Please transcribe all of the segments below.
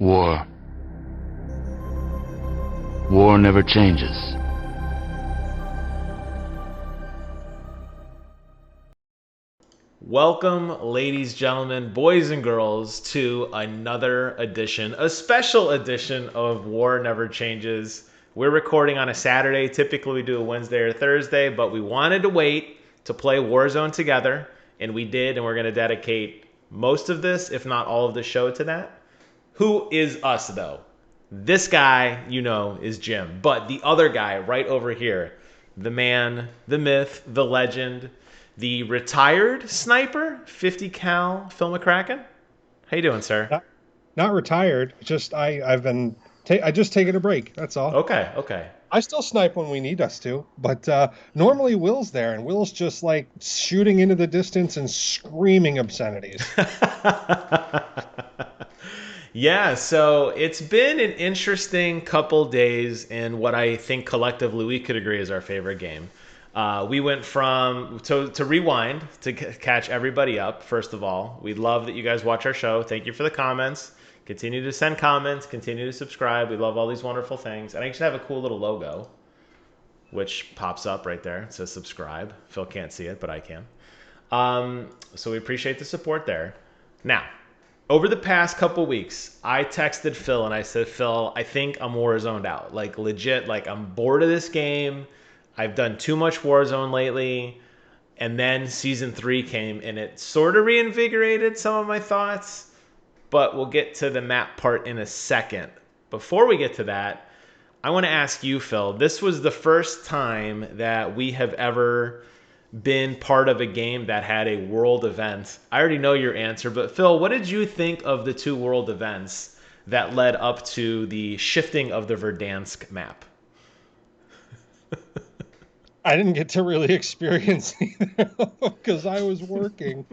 War. War never changes. Welcome, ladies, gentlemen, boys, and girls, to another edition, a special edition of War Never Changes. We're recording on a Saturday. Typically, we do a Wednesday or Thursday, but we wanted to wait to play Warzone together, and we did, and we're going to dedicate most of this, if not all of the show, to that. Who is us, though? This guy, you know, is Jim, but the other guy right over here, the man, the myth, the legend, the retired sniper, 50 cal Phil McCracken. How you doing, sir? Not retired. Just I just taken a break. That's all. Okay, okay. I still snipe when we need us to, but normally Will's there, and Will's just like shooting into the distance and screaming obscenities. Yeah, so it's been an interesting couple days in what I think collectively we could agree is our favorite game. We went from to rewind to catch everybody up. First of all, we love that you guys watch our show. Thank you for the comments. Continue to send comments. Continue to subscribe. We love all these wonderful things. And I actually have a cool little logo, which pops up right there. It says subscribe. Phil can't see it, but I can. So we appreciate the support there. Now, over the past couple weeks, I texted Phil and I said, Phil, I think I'm Warzoned out. Like legit, like I'm bored of this game. I've done too much Warzone lately. And then season 3 came and it sort of reinvigorated some of my thoughts. But we'll get to the map part in a second. Before we get to that, I want to ask you, Phil. This was the first time that we have ever been part of a game that had a world event. I already know your answer, but Phil, what did you think of the 2 world events that led up to the shifting of the Verdansk map? I didn't get to really experience either because I was working.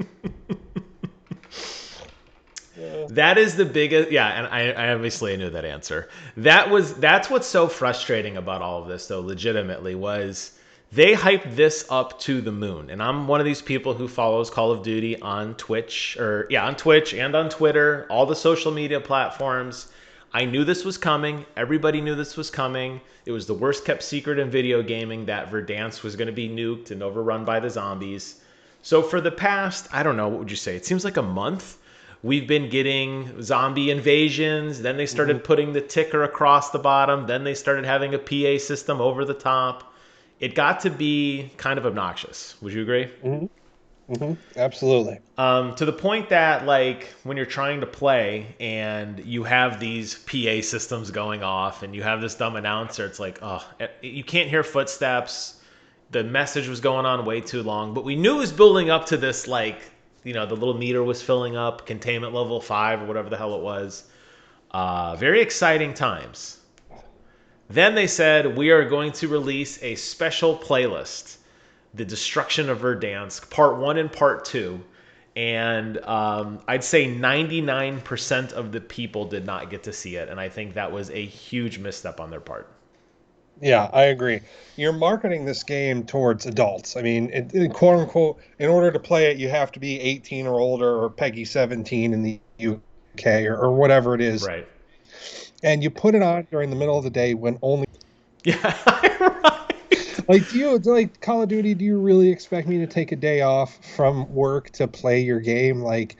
That is the biggest, yeah, and I obviously knew that answer. That's what's so frustrating about all of this, though, legitimately, was they hyped this up to the moon. And I'm one of these people who follows Call of Duty on Twitch, on Twitch and on Twitter, all the social media platforms. I knew this was coming. Everybody knew this was coming. It was the worst kept secret in video gaming that Verdansk was going to be nuked and overrun by the zombies. So for the past, I don't know, what would you say? It seems like a month. We've been getting zombie invasions. Then they started putting the ticker across the bottom. Then they started having a PA system over the top. It got to be kind of obnoxious. Would you agree? Hmm. Absolutely. To the point that, like, when you're trying to play and you have these PA systems going off and you have this dumb announcer, it's like, oh, you can't hear footsteps. The message was going on way too long, but we knew it was building up to this, like, you know, the little meter was filling up, containment level 5 or whatever the hell it was. Very exciting times. Then they said, we are going to release a special playlist, The Destruction of Verdansk, Part 1 and Part 2. And I'd say 99% of the people did not get to see it. And I think that was a huge misstep on their part. Yeah, I agree. You're marketing this game towards adults. I mean, quote unquote, in order to play it, you have to be 18 or older or Peggy 17 in the UK or whatever it is. Right. And you put it on during the middle of the day when only Yeah, right. like like Call of Duty, do you really expect me to take a day off from work to play your game? Like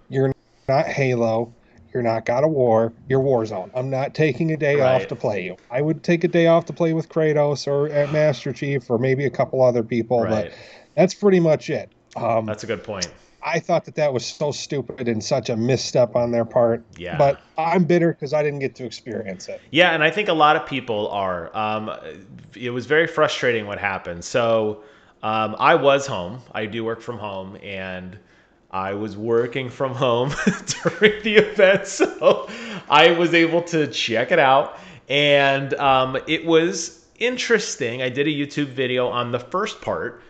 you're not Halo, you're not God of War, you're Warzone. I'm not taking a day off Right, to play you. I would take a day off to play with Kratos or at Master Chief or maybe a couple other people, but right. that's pretty much it. That's a good point. I thought that was so stupid and such a misstep on their part, Yeah. but I'm bitter because I didn't get to experience it. Yeah, and I think a lot of people are. It was very frustrating what happened. So I was home. I do work from home, and I was working from home during the event, so I was able to check it out, and it was interesting. I did a YouTube video on the first part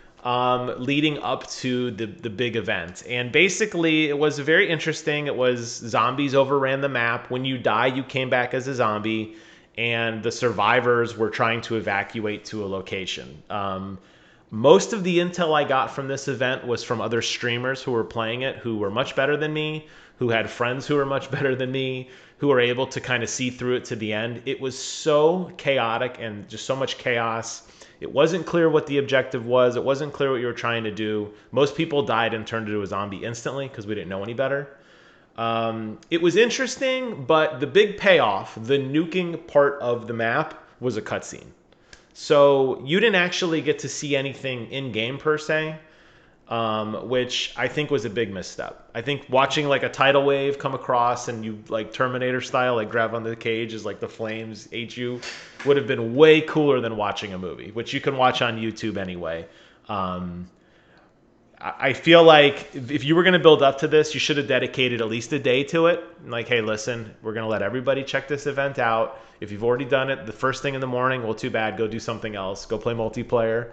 leading up to the big event. And basically, it was very interesting. It was zombies overran the map. When you die, you came back as a zombie, and the survivors were trying to evacuate to a location. Most of the intel I got from this event was from other streamers who were playing it, who were much better than me, who had friends who were much better than me, who were able to kind of see through it to the end. It was so chaotic and just so much chaos. It wasn't clear what the objective was. It wasn't clear what you were trying to do. Most people died and turned into a zombie instantly because we didn't know any better. It was interesting, but the big payoff, the nuking part of the map, was a cutscene. So you didn't actually get to see anything in game per se, which I think was a big misstep. I think watching like a tidal wave come across and you like Terminator style, like grab onto the cage as like the flames ate you, would have been way cooler than watching a movie, which you can watch on YouTube anyway. I feel like if you were going to build up to this, you should have dedicated at least a day to it. Like, hey, listen, we're going to let everybody check this event out. If you've already done it the first thing in the morning, well, too bad. Go do something else. Go play multiplayer.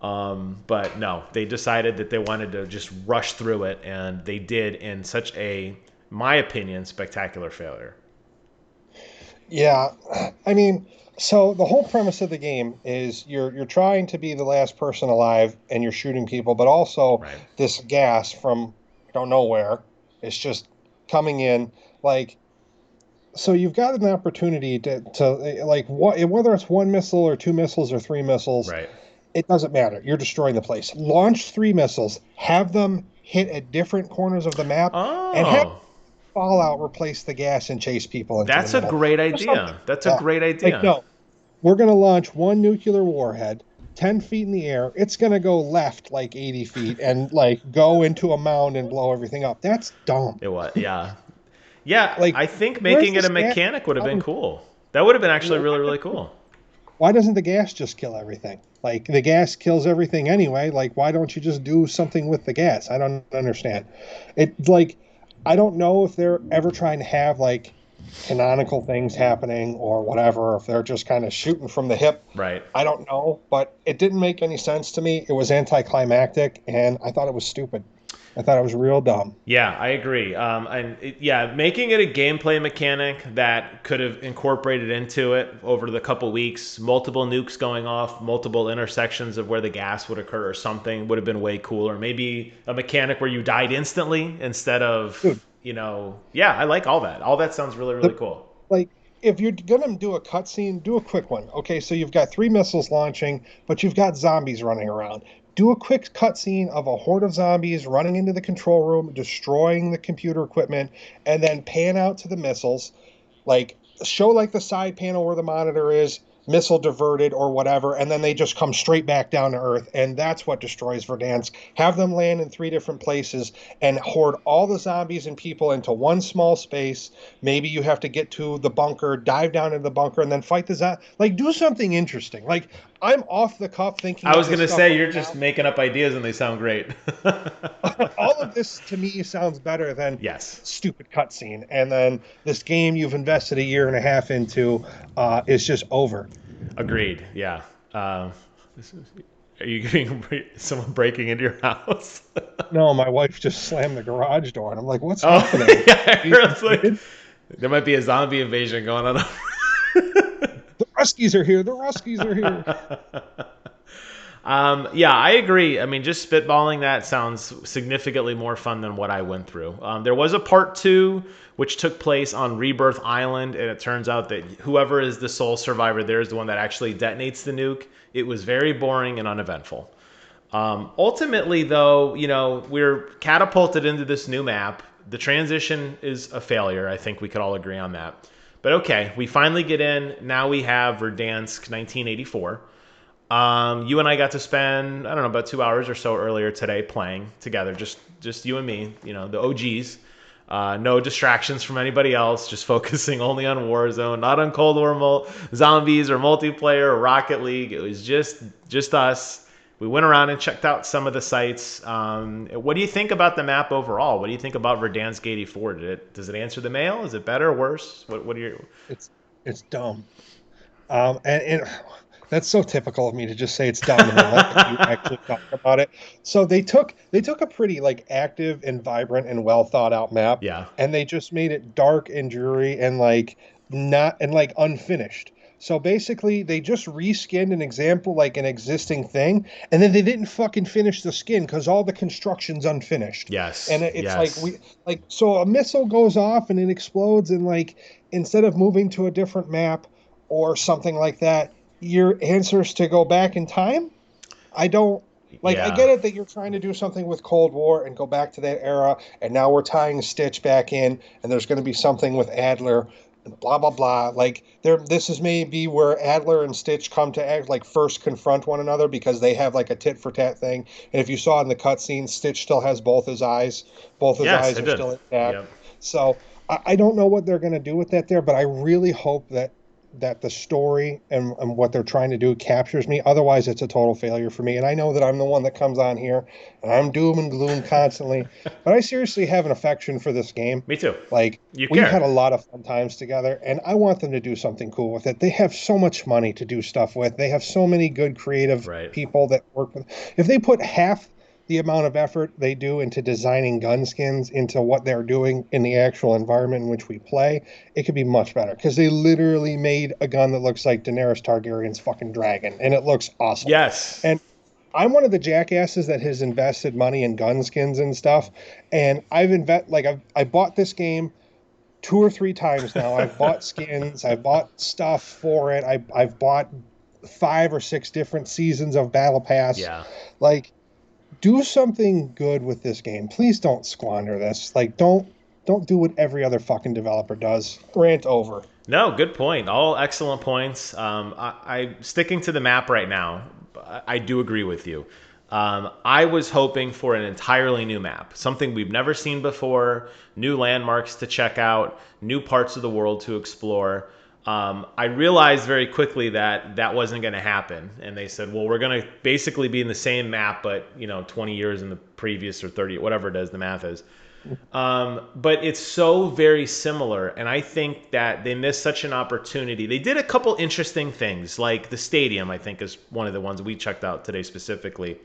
But no, they decided that they wanted to just rush through it, and they did in such a, my opinion, spectacular failure. Yeah, I mean, so the whole premise of the game is you're trying to be the last person alive and you're shooting people, but also Right. this gas from I don't know where is just coming in. Like, so you've got an opportunity to like whether it's one missile or two missiles or three missiles, Right. it doesn't matter. You're destroying the place. Launch three missiles, have them hit at different corners of the map, and have Oh, Fallout replace the gas and chase people into that's the a middle. great Or something idea. like That's a that. great Like, idea. no, we're going to launch one nuclear warhead 10 feet in the air. It's going to go left like 80 feet and like go into a mound and blow everything up. That's dumb. It was, yeah. Yeah, Like, I think where's making the it a stat? mechanic would have been cool. That would have been actually really, really Why cool. why doesn't the gas just kill everything? Like, the gas kills everything anyway. Like, why don't you just do something with the gas? I don't understand. Like, I don't know if they're ever trying to have like canonical things happening or whatever, if they're just kind of shooting from the hip. Right. I don't know, but it didn't make any sense to me. It was anticlimactic, and I thought it was stupid. I thought it was real dumb. Yeah, I agree. Yeah, making it a gameplay mechanic that could have incorporated into it over the couple weeks, multiple nukes going off, multiple intersections of where the gas would occur or something would have been way cooler. Maybe a mechanic where you died instantly instead of, Dude, yeah, I like all that. All that sounds really, really the, cool. like, if you're gonna do a cutscene, do a quick one. Okay, so you've got three missiles launching, but you've got zombies running around. Do a quick cutscene of a horde of zombies running into the control room, destroying the computer equipment, and then pan out to the missiles. Like, show like the side panel where the monitor is, missile diverted or whatever, and then they just come straight back down to Earth, and that's what destroys Verdansk. Have them land in three different places and hoard all the zombies and people into one small space. Maybe you have to get to the bunker, dive down into the bunker, and then fight the zombie. Like, do something interesting. Like, I'm off the cuff thinking I of was this going to stuff say, right you're just now. making up ideas and they sound great. All of this to me sounds better than Yes. stupid cutscene. And then this game you've invested a year and a half into is just over. Agreed. Yeah. Are you getting someone breaking into your house? No, my wife just slammed the garage door, and I'm like, "What's Oh, happening?" yeah. I heard it's like, there might be a zombie invasion going on. The Ruskies are here. The Ruskies are here. Yeah, I agree. I mean, just spitballing that sounds significantly more fun than what I went through. There was a part 2 which took place on Rebirth Island, and it turns out that whoever is the sole survivor there is the one that actually detonates the nuke. It was very boring and uneventful. Ultimately, though, we're catapulted into this new map. The transition is a failure. I think we could all agree on that. But okay, we finally get in. Now we have Verdansk 1984. You and I got to spend, I don't know, about 2 hours or so earlier today playing together, just you and me, the OGs. No distractions from anybody else, just focusing only on Warzone, not on Cold War zombies or multiplayer or Rocket League. It was just us. We went around and checked out some of the sites. What do you think about the map overall? What do you think about Verdansk 84? Does it answer the mail? Is it better or worse? What are your... It's dumb. And that's so typical of me to just say it's dumb and then let you actually talk about it. So they took a pretty like active and vibrant and well thought out map, Yeah. and they just made it dark and dreary and like not and like unfinished. So basically, they just reskinned an example, like an existing thing, and then they didn't fucking finish the skin because all the construction's unfinished. Yes. And it's like Yes. so a missile goes off and it explodes, and like instead of moving to a different map or something like that, your answer is to go back in time. I don't like. I Yeah. get it that you're trying to do something with Cold War and go back to that era, and now we're tying Stitch back in, and there's going to be something with Adler, and blah blah blah. Like there, this is maybe where Adler and Stitch come to act like first confront one another because they have like a tit for tat thing. And if you saw in the cutscene, Stitch still has both his eyes. Both his Yes, eyes I are did. still intact. Yep. So I don't know what they're going to do with that there, but I really hope that the story and what they're trying to do captures me. Otherwise, it's a total failure for me. And I know that I'm the one that comes on here and I'm doom and gloom constantly, but I seriously have an affection for this game. Me too. Like, You we've care. had a lot of fun times together, and I want them to do something cool with it. They have so much money to do stuff with. They have so many good creative Right. people that work with. If they put half the amount of effort they do into designing gun skins into what they're doing in the actual environment in which we play, it could be much better because they literally made a gun that looks like Daenerys Targaryen's fucking dragon, and it looks awesome. Yes. And I'm one of the jackasses that has invested money in gun skins and stuff, and I bought this game 2 or 3 times now. I've bought skins, I've bought stuff for it. I've bought 5 or 6 different seasons of Battle Pass. Yeah. Like, do something good with this game. Please don't squander this. Like, don't do what every other fucking developer does. Rant over. No, good point. All excellent points. I sticking to the map right now. I do agree with you. I was hoping for an entirely new map, something we've never seen before, new landmarks to check out, new parts of the world to explore. I realized very quickly that that wasn't going to happen, and they said, "Well, we're going to basically be in the same map, but 20 years in the previous or 30, whatever it is, the math is." But it's so very similar, and I think that they missed such an opportunity. They did a couple interesting things, like the stadium. I think is one of the ones we checked out today specifically.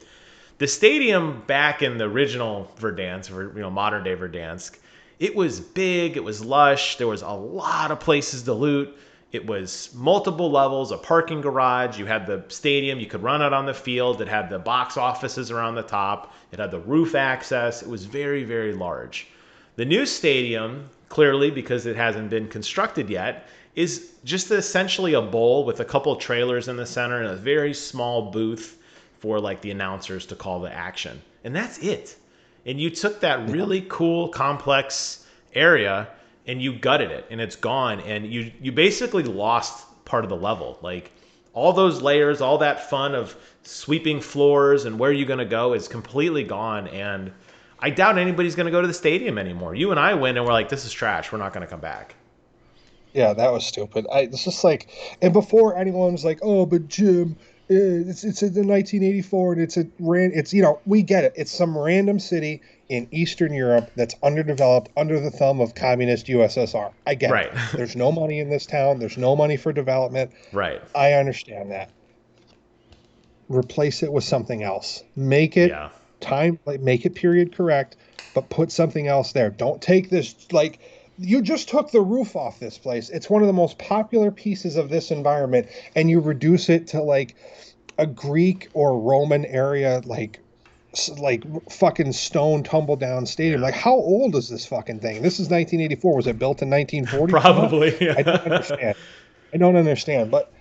The stadium back in the original Verdansk, or modern day Verdansk, it was big, it was lush, there was a lot of places to loot. It was multiple levels, a parking garage. You had the stadium, you could run out on the field. It had the box offices around the top. It had the roof access. It was very, very large. The new stadium, clearly because it hasn't been constructed yet, is just essentially a bowl with a couple trailers in the center and a very small booth for like the announcers to call the action. And that's it. And you took that really cool, complex area and you gutted it and it's gone. And you basically lost part of the level. Like all those layers, all that fun of sweeping floors and where you're going to go is completely gone. And I doubt anybody's going to go to the stadium anymore. You and I went and we're like, this is trash. We're not going to come back. Yeah, that was stupid. It's just like, and before anyone's like, oh, but Jim, it's in the 1984 and it's we get it. It's some random city in Eastern Europe that's underdeveloped under the thumb of communist USSR. I get Right. it. There's no money in this town. There's no money for development. Right. I understand that. Replace it with something else. Make it Yeah. make it period correct, but put something else there. Don't take this like you just took the roof off this place. It's one of the most popular pieces of this environment, and you reduce it to like a Greek or Roman area, like fucking stone tumble down stadium. Yeah. Like, how old is this fucking thing? This is 1984. Was it built in 1940? Probably. Yeah. I don't understand. I don't understand. But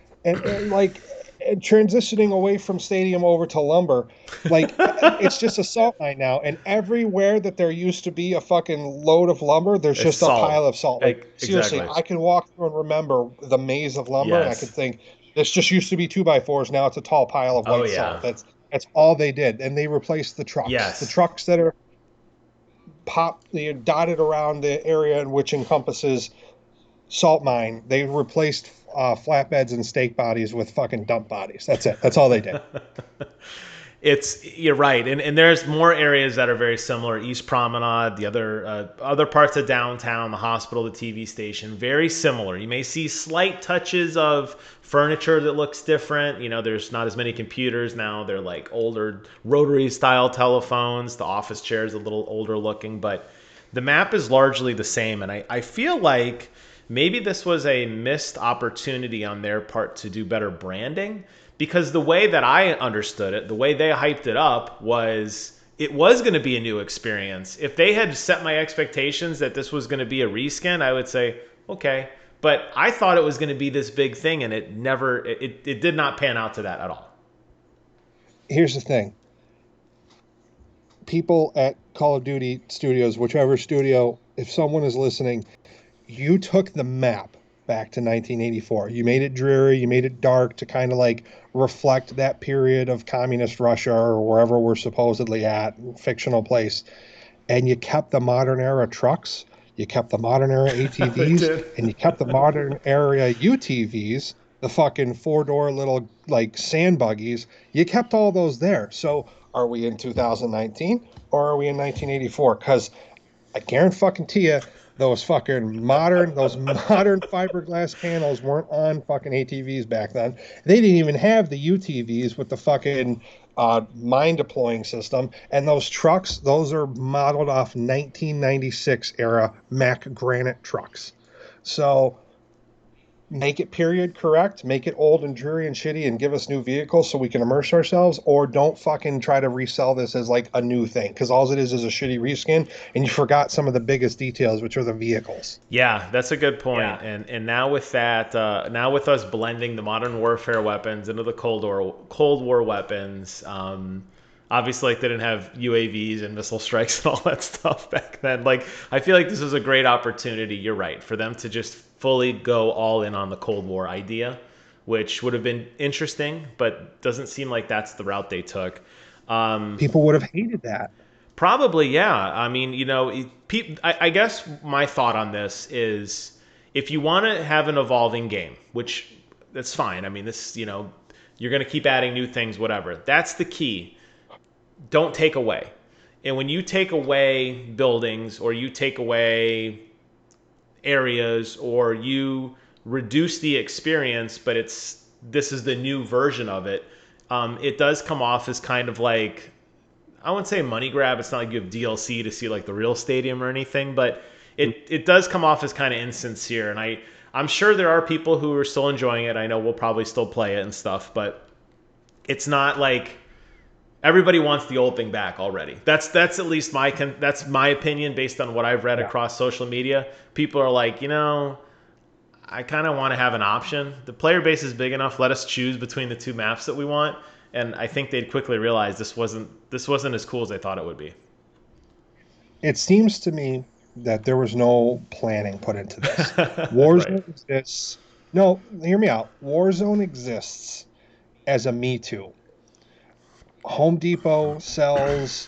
and transitioning away from stadium over to lumber, like it's just a salt mine now, and everywhere that there used to be a fucking load of lumber, there's It's just salt. a pile of salt. Like seriously, Exactly. I can walk through and remember the maze of lumber, and I Yes. could think this just used to be 2x4s. Now it's a tall pile of white Oh, yeah. salt. That's all they did, and they replaced the trucks. Yes. The trucks that are dotted around the area in which encompasses salt mine. They replaced flatbeds and stake bodies with fucking dump bodies. That's it. That's all they did. You're right, and there's more areas that are very similar. East Promenade, the other parts of downtown, the hospital, the TV station, very similar. You may see slight touches of furniture that looks different. There's not as many computers now. They're like older rotary style telephones. The office chair is a little older looking, but the map is largely the same. And I feel like maybe this was a missed opportunity on their part to do better branding, because the way that I understood it, the way they hyped it up was it was going to be a new experience. If they had set my expectations that this was going to be a reskin, I would say, okay. But I thought it was going to be this big thing, and it did not pan out to that at all. Here's the thing. People at Call of Duty Studios, whichever studio, if someone is listening, you took the map back to 1984. You made it dreary, you made it dark to kind of like reflect that period of communist Russia or wherever we're supposedly at, fictional place. And you kept the modern era trucks, you kept the modern era ATVs, and you kept the modern era UTVs, the fucking four-door little like sand buggies. You kept all those there. So are we in 2019 or are we in 1984? Because I guarantee you, those modern fiberglass panels weren't on fucking ATVs back then. They didn't even have the UTVs with the fucking mine deploying system. And those trucks, those are modeled off 1996 era Mack Granite trucks. So make it period correct, make it old and dreary and shitty, and give us new vehicles so we can immerse ourselves, or don't fucking try to resell this as like a new thing, because all it is a shitty reskin, and you forgot some of the biggest details, which are the vehicles. Yeah, that's a good point. Yeah. And now with that, now with us blending the modern warfare weapons into the Cold War weapons, obviously, like, they didn't have UAVs and missile strikes and all that stuff back then. Like, I feel like this was a great opportunity, you're right, for them to just fully go all in on the Cold War idea, which would have been interesting, but doesn't seem like that's the route they took. People would have hated that. Probably, yeah. I mean, I guess my thought on this is, if you want to have an evolving game, which that's fine. I mean, you're going to keep adding new things, whatever. That's the key. Don't take away. And when you take away buildings, or you take away areas, or you reduce the experience, but this is the new version of it, it does come off as kind of like, I wouldn't say money grab. It's not like you have DLC to see like the real stadium or anything, but it does come off as kind of insincere. And I'm sure there are people who are still enjoying it. I know we'll probably still play it and stuff, but it's not like everybody wants the old thing back already. That's at least that's my opinion based on what I've read across social media. People are like, I kind of want to have an option. The player base is big enough. Let us choose between the two maps that we want. And I think they'd quickly realize this wasn't as cool as they thought it would be. It seems to me that there was no planning put into this. Warzone exists. No, hear me out. Warzone exists as a Me Too. Home Depot sells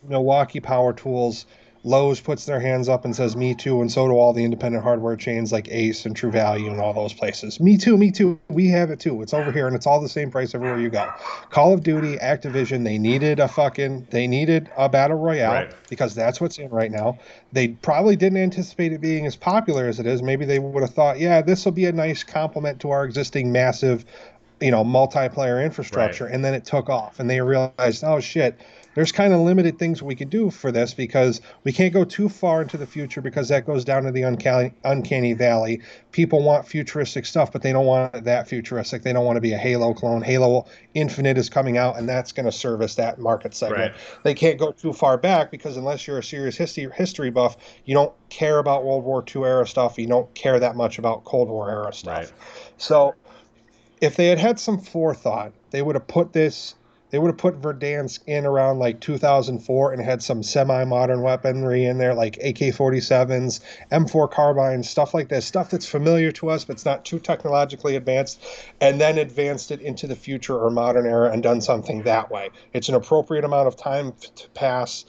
Milwaukee power tools. Lowe's puts their hands up and says Me Too, and so do all the independent hardware chains like Ace and True Value and all those places. Me Too, Me Too. We have it too. It's over here, and it's all the same price everywhere you go. Call of Duty, Activision, they needed a battle royale, because that's what's in right now. They probably didn't anticipate it being as popular as it is. Maybe they would have thought, yeah, this will be a nice complement to our existing massive, multiplayer infrastructure. And then it took off, and they realized, oh shit, there's kind of limited things we could do for this, because we can't go too far into the future, because that goes down to the uncanny valley. People want futuristic stuff, but they don't want it that futuristic. They don't want to be a Halo clone. Halo Infinite is coming out, and that's going to service that market segment. They can't go too far back, because unless you're a serious history buff, you don't care about World War II era stuff. You don't care that much about Cold War era stuff. So if they had some forethought, they would have put Verdansk in around like 2004 and had some semi-modern weaponry in there, like AK-47s, M4 carbines, stuff like this, stuff that's familiar to us, but it's not too technologically advanced, and then advanced it into the future or modern era and done something that way. It's an appropriate amount of time to pass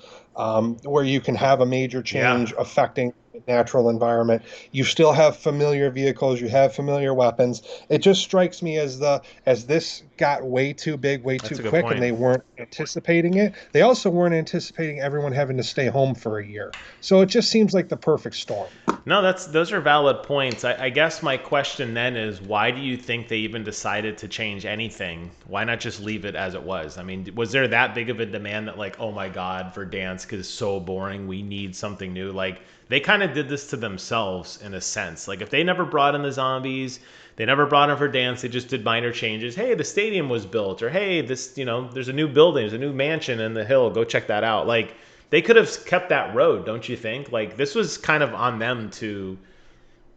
where you can have a major change affecting the natural environment. You still have familiar vehicles, you have familiar weapons. It just strikes me as this got way too big, way too quick, and they weren't anticipating it. They also weren't anticipating everyone having to stay home for a year. So it just seems like the perfect storm. No, those are valid points. I guess my question then is, why do you think they even decided to change anything? Why not just leave it as it was? I mean, was there that big of a demand that, like, oh my God, Verdansk is so boring, we need something new? Like, They kind of did this to themselves in a sense. Like if they never brought in the zombies, they never brought in Verdansk, they just did minor changes. Hey, the stadium was built, or hey, this, there's a new building, there's a new mansion in the hill. Go check that out. Like they could have kept that road, don't you think? Like this was kind of on them to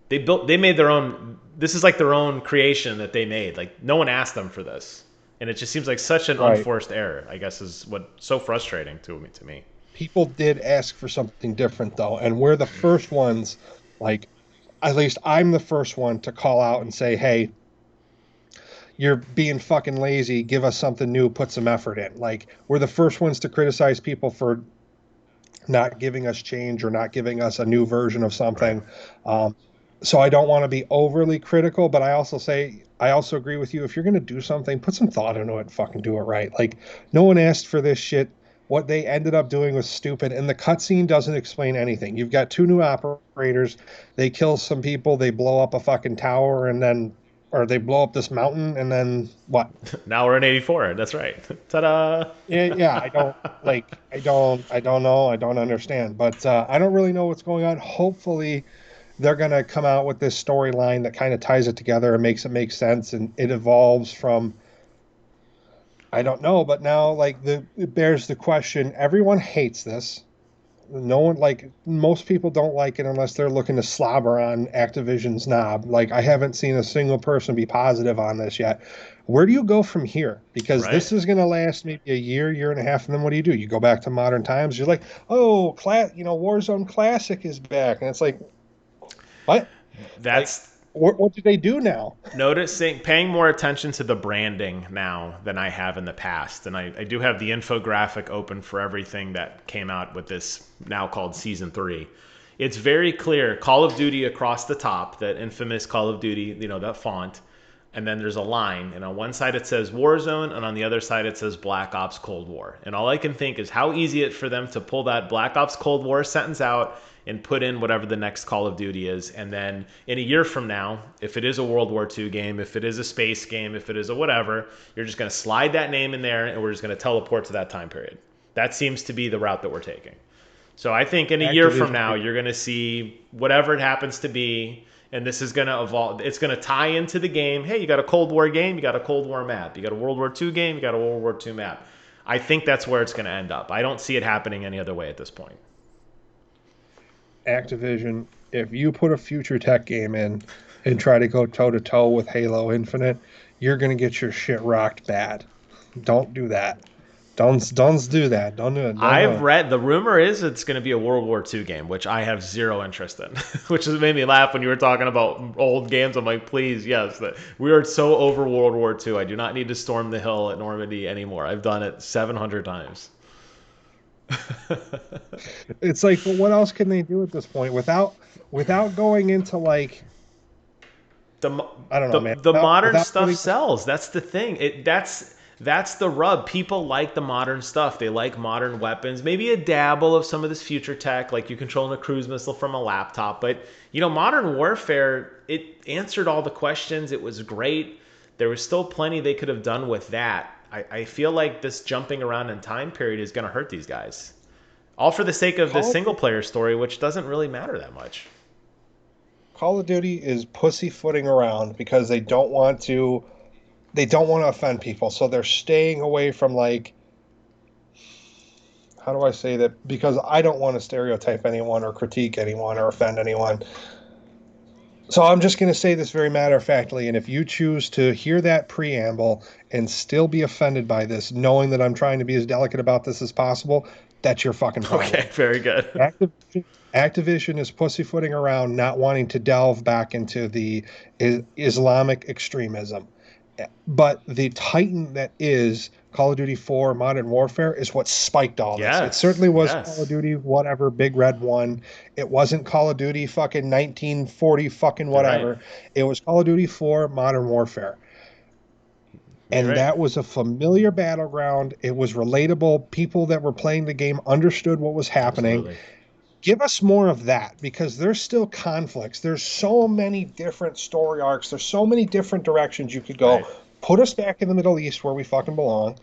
they made their own. This is like their own creation that they made. Like no one asked them for this, and it just seems like such an Right. unforced error. I guess is what's so frustrating to me. People did ask for something different though, and we're the first ones, like at least I'm the first one to call out and say, hey, you're being fucking lazy, give us something new, put some effort in. Like we're the first ones to criticize people for not giving us change or not giving us a new version of something. So I don't want to be overly critical, but I also agree with you. If you're going to do something, put some thought into it and fucking do it right. Like no one asked for this shit. What they ended up doing was stupid, and the cutscene doesn't explain anything. You've got two new operators. They kill some people. They blow up a fucking tower, or they blow up this mountain, and then what? Now we're in 84. That's right. Ta-da! Yeah. I don't know. I don't understand, but I don't really know what's going on. Hopefully, they're gonna come out with this storyline that kind of ties it together and makes it make sense, and it evolves from. I don't know, but now it bears the question. Everyone hates this. No one most people don't like it unless they're looking to slobber on Activision's knob. Like I haven't seen a single person be positive on this yet. Where do you go from here? Because this is going to last maybe a year and a half, and then what do? You go back to modern times. You're like, oh, Warzone Classic is back, and it's like, what? That's what do they do now? paying more attention to the branding now than I have in the past. And I do have the infographic open for everything that came out with this now called Season 3. It's very clear, Call of Duty across the top, that infamous Call of Duty, that font. And then there's a line, and on one side it says Warzone, and on the other side it says Black Ops Cold War. And all I can think is how easy it for them to pull that Black Ops Cold War sentence out and put in whatever the next Call of Duty is. And then in a year from now, if it is a World War II game, if it is a space game, if it is a whatever, you're just going to slide that name in there, and we're just going to teleport to that time period. That seems to be the route that we're taking. So I think in a year from now, you're going to see whatever it happens to be, and this is going to evolve. It's going to tie into the game. Hey, you got a Cold War game, you got a Cold War map. You got a World War II game, you got a World War II map. I think that's where it's going to end up. I don't see it happening any other way at this point. Activision, if you put a future tech game in and try to go toe-to-toe with Halo Infinite, you're going to get your shit rocked bad. Don't do that. Don't do that. Don't do it. I've read, the rumor is it's going to be a World War II game, which I have zero interest in, which has made me laugh when you were talking about old games. I'm like, please, yes. We are so over World War II. I do not need to storm the hill at Normandy anymore. I've done it 700 times. It's like, but what else can they do at this point without going into I don't know, man. The modern stuff sells. That's the thing. That's the rub. People like the modern stuff. They like modern weapons. Maybe a dabble of some of this future tech, like you controlling a cruise missile from a laptop. But Modern Warfare, it answered all the questions. It was great. There was still plenty they could have done with that. I feel like this jumping around in time period is going to hurt these guys. All for the sake of the single-player story, which doesn't really matter that much. Call of Duty is pussyfooting around because they don't want to offend people. So they're staying away from how do I say that? Because I don't want to stereotype anyone or critique anyone or offend anyone. So I'm just going to say this very matter-of-factly, and if you choose to hear that preamble and still be offended by this, knowing that I'm trying to be as delicate about this as possible, that's your fucking problem. Okay, very good. Activision is pussyfooting around, not wanting to delve back into the Islamic extremism. But the titan that is Call of Duty 4 Modern Warfare is what spiked all this. It certainly was Call of Duty whatever, Big Red 1. It wasn't Call of Duty fucking 1940 fucking whatever. Right. It was Call of Duty 4 Modern Warfare. And that was a familiar battleground. It was relatable. People that were playing the game understood what was happening. Absolutely. Give us more of that, because there's still conflicts. There's so many different story arcs. There's so many different directions you could go. Right. Put us back in the Middle East where we fucking belong.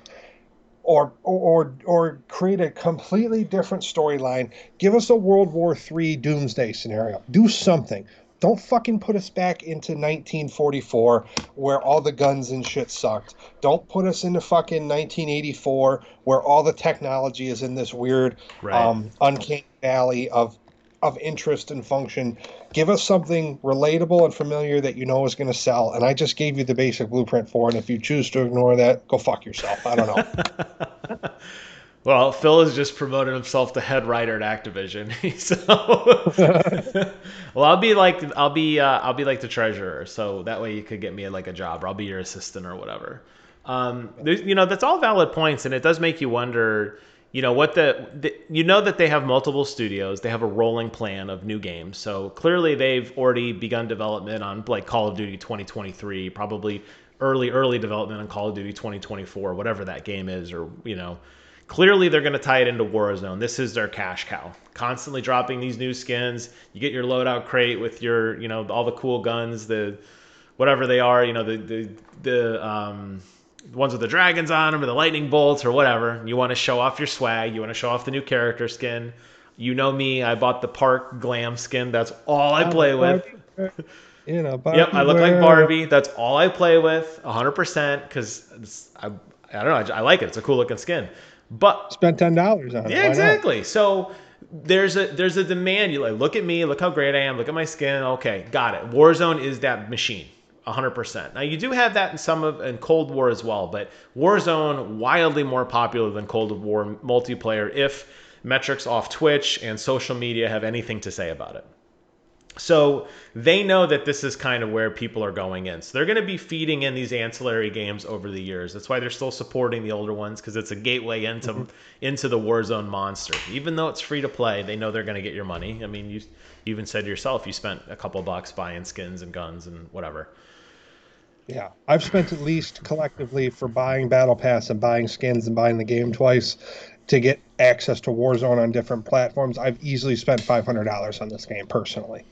or create a completely different storyline. Give us a World War III doomsday scenario. Do something. Don't fucking put us back into 1944 where all the guns and shit sucked. Don't put us into fucking 1984 where all the technology is in this weird Right. uncanny valley of interest and function. Give us something relatable and familiar that you know is going to sell. And I just gave you the basic blueprint for it. And if you choose to ignore that, go fuck yourself. I don't know. Well, Phil has just promoted himself to head writer at Activision. So, well, I'll be like the treasurer. So that way you could get me like a job, or I'll be your assistant or whatever. That's all valid points, and it does make you wonder. You know that they have multiple studios. They have a rolling plan of new games. So clearly they've already begun development on like Call of Duty 2023, probably early development on Call of Duty 2024, whatever that game is, or clearly they're going to tie it into Warzone. This is their cash cow. Constantly dropping these new skins. You get your loadout crate with your, all the cool guns, the whatever they are, the ones with the dragons on them or the lightning bolts or whatever. You want to show off your swag. You want to show off the new character skin. You know me. I bought the Park Glam skin. That's all I play with. Barbie Yep, I look like wear. Barbie. That's all I play with, 100%, because I don't know. I like it. It's a cool looking skin. But Spent $10 on it. yeah, Why not? exactly. So there's a demand. You like look at me, look how great I am, look at my skin. Okay, got it. Warzone is that machine, 100%. Now you do have that in Cold War as well, but Warzone wildly more popular than Cold War multiplayer if metrics off Twitch and social media have anything to say about it. So they know that this is kind of where people are going in. So they're going to be feeding in these ancillary games over the years. That's why they're still supporting the older ones, because it's a gateway into the Warzone monster. Even though it's free to play, they know they're going to get your money. I mean, you even said yourself you spent a couple bucks buying skins and guns and whatever. Yeah, I've spent at least collectively for buying Battle Pass and buying skins and buying the game twice to get access to Warzone on different platforms. I've easily spent $500 on this game personally.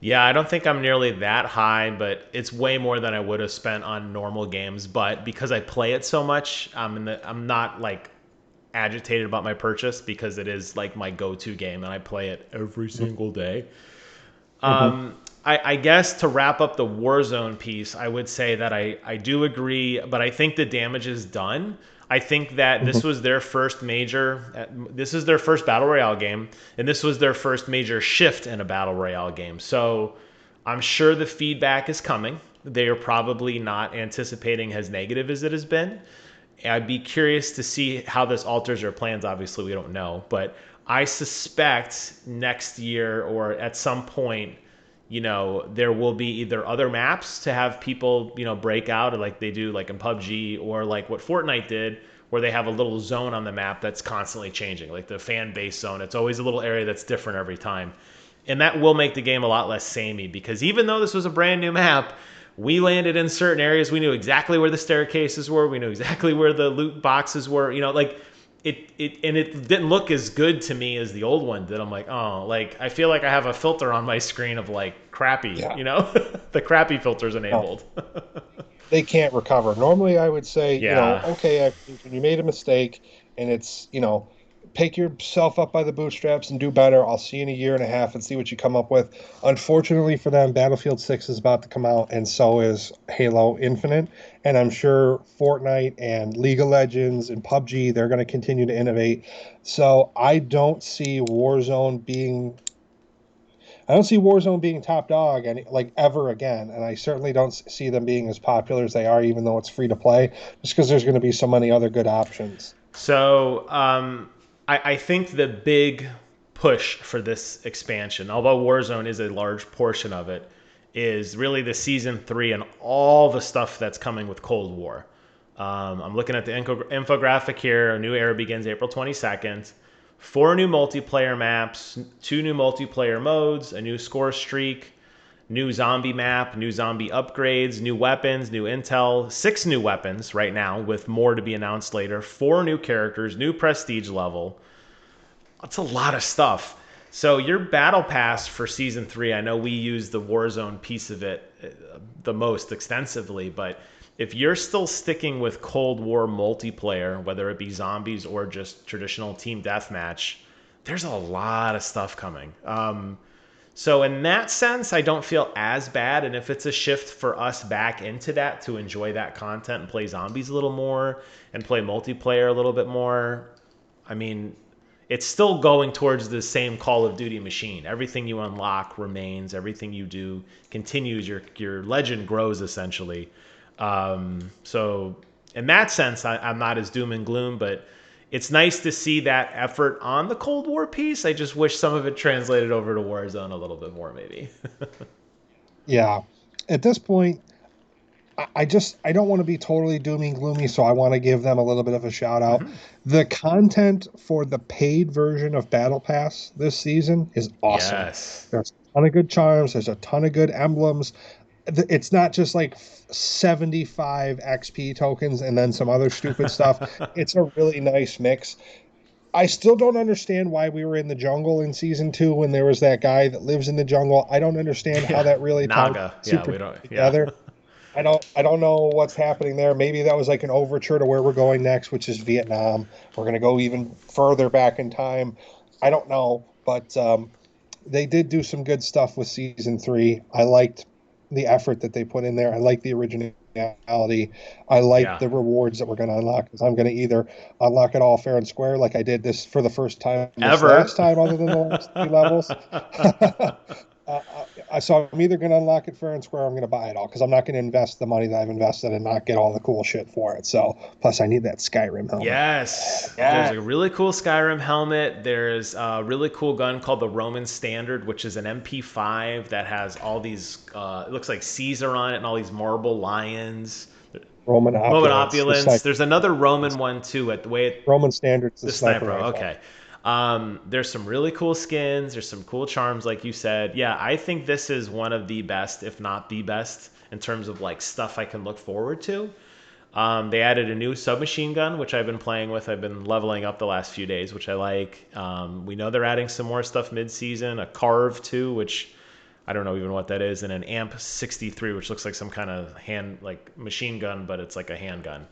Yeah, I don't think I'm nearly that high, but it's way more than I would have spent on normal games. But because I play it so much, I'm not like agitated about my purchase because it is like my go-to game and I play it every single day. Mm-hmm. I guess to wrap up the Warzone piece, I would say that I do agree, but I think the damage is done. I think that Mm-hmm. this is their first Battle Royale game, and this was their first major shift in a Battle Royale game. So I'm sure the feedback is coming. They are probably not anticipating as negative as it has been. I'd be curious to see how this alters their plans. Obviously, we don't know, but I suspect next year or at some point, there will be either other maps to have people, break out like they do like in PUBG, or like what Fortnite did, where they have a little zone on the map that's constantly changing, like the fan base zone. It's always a little area that's different every time. And that will make the game a lot less samey, because even though this was a brand new map, we landed in certain areas. We knew exactly where the staircases were. We knew exactly where the loot boxes were. Like it didn't look as good to me as the old one did. I'm like, oh, like I feel like I have a filter on my screen of like crappy. Yeah. The crappy filter's No, enabled. they can't recover. Normally, I would say, Yeah. okay, when you made a mistake and it's, pick yourself up by the bootstraps and do better. I'll see you in a year and a half and see what you come up with. Unfortunately for them, Battlefield 6 is about to come out, and so is Halo Infinite. And I'm sure Fortnite and League of Legends and PUBG, they're going to continue to innovate. So I don't see Warzone being top dog like ever again, and I certainly don't see them being as popular as they are, even though it's free to play, just because there's going to be so many other good options. So I think the big push for this expansion, although Warzone is a large portion of it, is really the season 3 and all the stuff that's coming with Cold War. I'm looking at the infographic here. A new era begins April 22nd. 4 new multiplayer maps, 2 new multiplayer modes, a new score streak, new zombie map, new zombie upgrades, new weapons, new intel, 6 new weapons right now with more to be announced later, 4 new characters, new prestige level. That's a lot of stuff. So your battle pass for season 3, I know we use the Warzone piece of it the most extensively, but if you're still sticking with Cold War multiplayer, whether it be zombies or just traditional team deathmatch, there's a lot of stuff coming. So in that sense, I don't feel as bad. And if it's a shift for us back into that to enjoy that content and play zombies a little more and play multiplayer a little bit more, I mean, it's still going towards the same Call of Duty machine. Everything you unlock remains. Everything you do continues. Your legend grows essentially. So in that sense, I'm not as doom and gloom, but it's nice to see that effort on the Cold War piece. I just wish some of it translated over to Warzone a little bit more, maybe. Yeah. At this point, I don't want to be totally doomy and gloomy, so I want to give them a little bit of a shout out. Mm-hmm. The content for the paid version of Battle Pass this season is awesome. Yes. There's a ton of good charms, there's a ton of good emblems. It's not just like 75 XP tokens and then some other stupid stuff. It's a really nice mix. I still don't understand why we were in the jungle in season 2 when there was that guy that lives in the jungle. I don't understand how Yeah. that really ties Naga. Yeah, super we don't. Yeah. together. I don't know what's happening there. Maybe that was like an overture to where we're going next, which is Vietnam. We're going to go even further back in time. I don't know, but they did do some good stuff with season 3. I liked the effort that they put in there. I like the originality. I like Yeah. the rewards that we're going to unlock, because I'm going to either unlock it all fair and square like I did this for the first time this Ever. last time, other than the last 3 levels. So I'm either going to unlock it fair and square, or I'm going to buy it all, because I'm not going to invest the money that I've invested and not get all the cool shit for it. So plus I need that Skyrim helmet. Yes. Yeah. There's a really cool Skyrim helmet. There's a really cool gun called the Roman Standard, which is an MP5 that has all these, it looks like Caesar on it and all these marble lions. Roman opulence. There's another Roman one too, at the way it, Roman standards, the sniper. Okay. There's some really cool skins. There's some cool charms, like you said. Yeah, I think this is one of the best, if not the best, in terms of like stuff I can look forward to. They added a new submachine gun, which I've been playing with. I've been leveling up the last few days, which I like. We know they're adding some more stuff mid-season. A Carve 2, which I don't know even what that is, and an Amp 63, which looks like some kind of like machine gun, but it's like a handgun.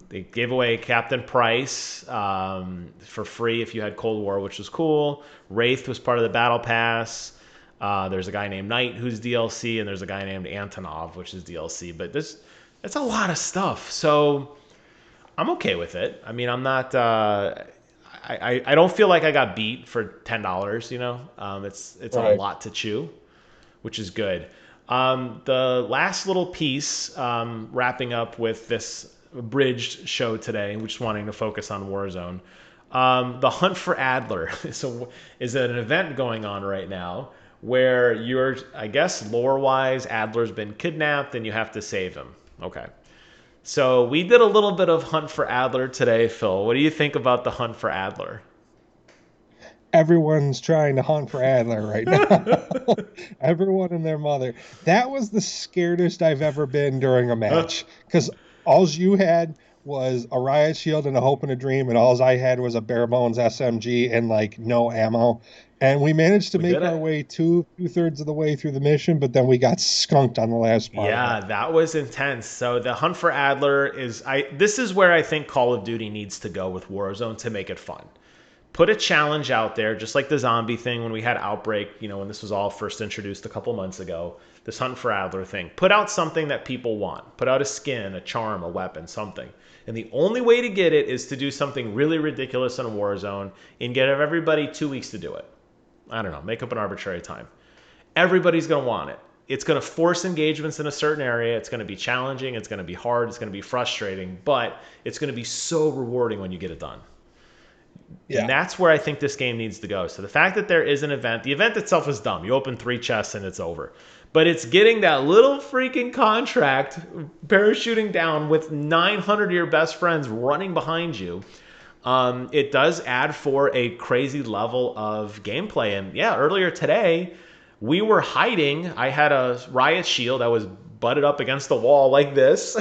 They gave away Captain Price for free if you had Cold War, which was cool. Wraith was part of the Battle Pass. There's a guy named Knight who's DLC, and there's a guy named Antonov, which is DLC. But it's a lot of stuff, so I'm okay with it. I mean, I'm not. I don't feel like I got beat for $10. You know, it's Right. a lot to chew, which is good. The last little piece, wrapping up with this abridged show today, which is wanting to focus on Warzone. The Hunt for Adler is an event going on right now where I guess lore-wise, Adler's been kidnapped and you have to save him. Okay. So we did a little bit of Hunt for Adler today, Phil. What do you think about the Hunt for Adler? Everyone's trying to hunt for Adler right now. Everyone and their mother. That was the scaredest I've ever been during a match, because all you had was a riot shield and a hope and a dream, and all I had was a bare bones SMG and like no ammo. And we managed to make our way two-thirds of the way through the mission, but then we got skunked on the last part. Yeah, that was intense. So the Hunt for Adler this is where I think Call of Duty needs to go with Warzone to make it fun. Put a challenge out there, just like the zombie thing when we had Outbreak, when this was all first introduced a couple months ago, this Hunt for Adler thing. Put out something that people want. Put out a skin, a charm, a weapon, something. And the only way to get it is to do something really ridiculous in Warzone and get everybody 2 weeks to do it. I don't know, make up an arbitrary time. Everybody's going to want it. It's going to force engagements in a certain area. It's going to be challenging. It's going to be hard. It's going to be frustrating. But it's going to be so rewarding when you get it done. Yeah. And that's where I think this game needs to go. So the fact that there is an event, the event itself is dumb. You open 3 chests and it's over. But it's getting that little freaking contract, parachuting down with 900 of your best friends running behind you. It does add for a crazy level of gameplay. And yeah, earlier today, we were hiding. I had a riot shield. I was butted up against the wall like this.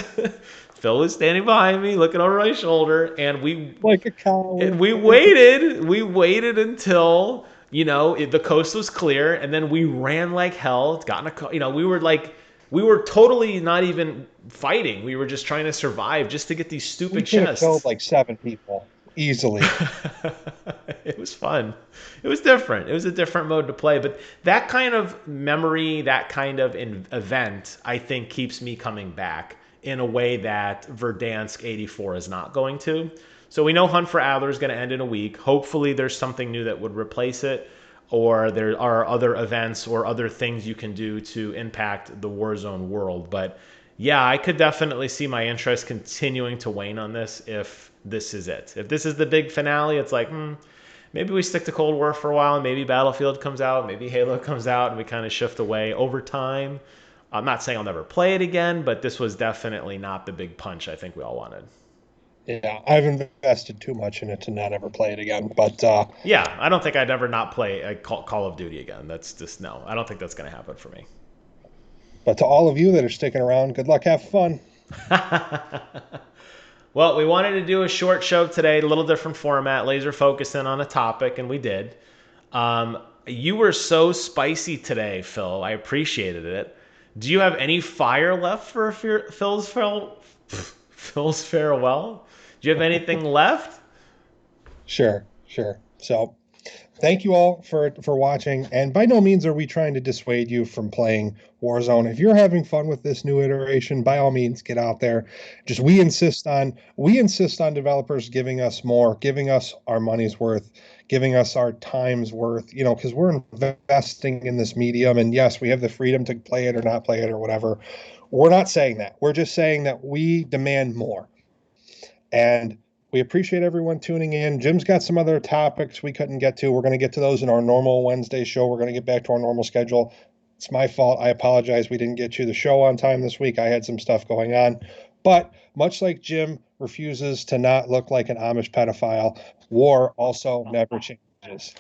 Phil was standing behind me, looking over my shoulder, and we like a cow. And we waited until The coast was clear, and then we ran like hell. Got in a, we were totally not even fighting. We were just trying to survive, just to get these We stupid could have killed chests. like 7 people easily. It was fun. It was different. It was a different mode to play, but that kind of memory, that kind of event, I think keeps me coming back in a way that Verdansk 84 is not going to. So we know Hunt for Adler is going to end in a week. Hopefully there's something new that would replace it, or there are other events or other things you can do to impact the Warzone world. But yeah, I could definitely see my interest continuing to wane on this if this is it. If this is the big finale, it's like, maybe we stick to Cold War for a while, and maybe Battlefield comes out, maybe Halo comes out, and we kind of shift away over time. I'm not saying I'll never play it again, but this was definitely not the big punch I think we all wanted. Yeah, I've invested too much in it to not ever play it again. But Yeah, I don't think I'd ever not play a Call of Duty again. That's just, no. I don't think that's going to happen for me. to all of you that are sticking around, good luck, have fun. Well, we wanted to do a short show today, a little different format, laser focusing on a topic, and we did. You were so spicy today, Phil. I appreciated it. Do you have any fire left for Phil's farewell? Do you have anything left? Sure. So thank you all for watching, and by no means are we trying to dissuade you from playing Warzone. If you're having fun with this new iteration, by all means get out there. Just we insist on developers giving us more, giving us our money's worth, giving us our time's worth, because we're investing in this medium, and yes, we have the freedom to play it or not play it or whatever. We're not saying that. We're just saying that we demand more. And we appreciate everyone tuning in. Jim's got some other topics we couldn't get to. We're going to get to those in our normal Wednesday show. We're going to get back to our normal schedule. It's my fault. I apologize. We didn't get you the show on time this week. I had some stuff going on. But much like Jim refuses to not look like an Amish pedophile, war also never changes.